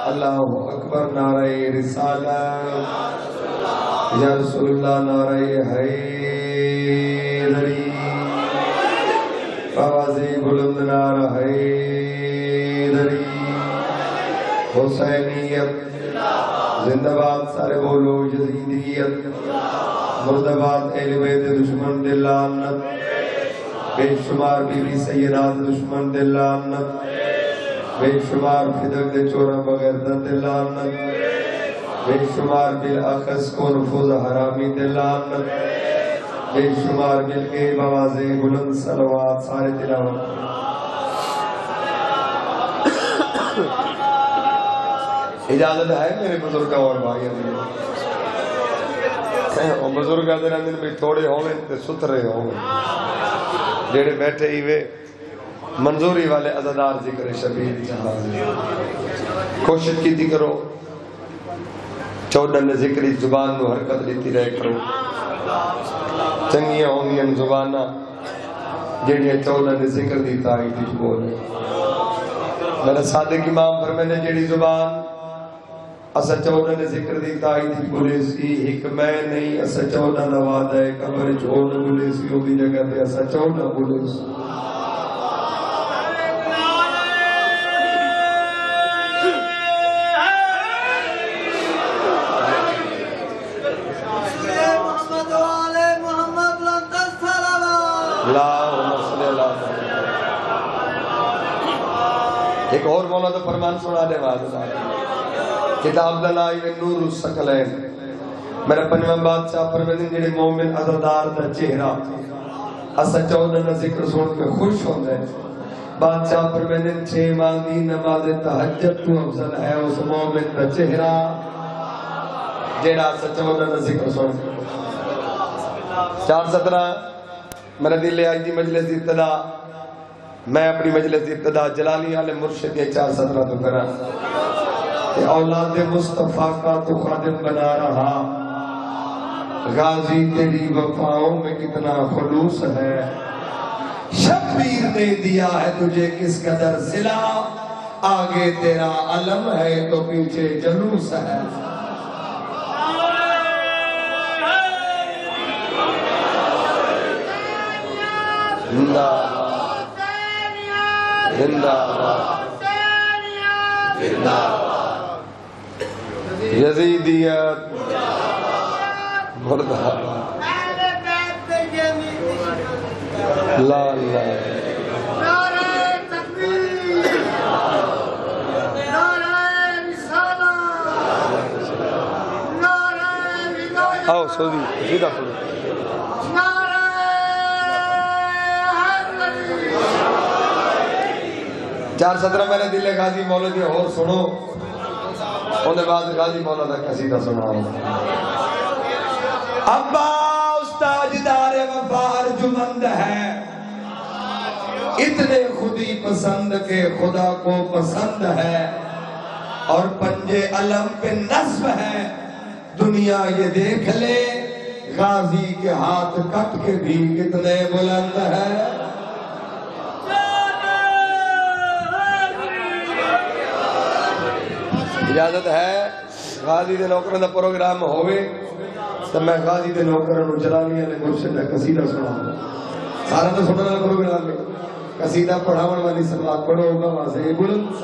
اللہ اکبر نعرہ رسالت یا رسول اللہ نعرہ حیدری آواز بلند نعرہ حیدری حسینیت زندہ باد سارے بولو یزیدیت مرد آباد اہل بیت دشمن دل لعنت بے شمار بی بی سیدات دشمن دل لعنت بے شمار فدق دے چورا بغیر دل لعنت بے شمار بالاخص کو نفوذ حرامی دل لعنت بے شمار مل کے بواز بلند صلوات سارے تلاوت اجازت ہے میرے بزرگ اور بھائی اور بزرگ دن دن بھی تھوڑے ہوئے تے سترے ہوئے جیڑے بیٹھے ہی وے منظوری والے عزادار ذکر شبیر جہاں کوشش کی تھی کرو چودن ذکری زبان نو حرکت لیتی رہے کرو چنگیاں ہونگیاں زبانہ جیڑیاں چودن ذکر دیتا ہی تھی بولے میرا صادق امام پر میں نے جیڑی زبان اسا چودن ذکر دیتا ہی تھی بولے سی ایک میں نہیں اسا چودن وعدہ ہے قبر چودن بولے سی ہو بھی جگہ تے اسا چودن بولے سی ایک اور مولا تو فرمان سنا دے واضح کتاب دلائی و نور السکلین میرا پنجواں بادشاہ پرویدن جڑے مومن عزادار دا چہرہ اسا چودن ذکر سن کے خوش ہو گئے بادشاہ پرویدن 6 مانگی نماز تہجد تو افضل ہے اس مومن دا چہرہ جڑا اسا چودن ذکر سن کے 4:17 میرا دل ہے آج دی مجلس دی ابتدا میں اپنی مجلس دی ابتدا جلالی عالم مرشد کے 4:17 تو کرا کہ اولاد مصطفیٰ کا تو خادم بنا رہا غازی تیری وفاؤں میں کتنا خلوص ہے شبیر نے دیا ہے تجھے کس قدر صلہ آگے تیرا علم ہے تو پیچھے جلوس ہے زندہ زندہ زندہ یزیدیت مردہ لا لا نعرہ تکبیر نعرہ رسالت نعرہ ہدایت آؤ سعودی سیدھا پڑھو نعرہ حیدری 4:17 میں نے دل غازی مولا دی اور سنو انہیں بعد غازی مولا دا قصیدہ سناؤ ابا استاد دار وفا ارجمند ہے اتنے خودی پسند کے خدا کو پسند ہے اور پنجے علم پہ نصب ہے دنیا یہ دیکھ لے غازی کے ہاتھ کٹ کے بھی کتنے بلند ہے اجازت ہے غازی دے نوکروں دا پروگرام ہوئے تو میں غازی دے نوکروں نو جلالی علیہ مرشد دا قصیدہ سناؤں سارا تو سننا پروگرام میں قصیدہ پڑھاون والی سباق پڑھو ہوگا واسے بلند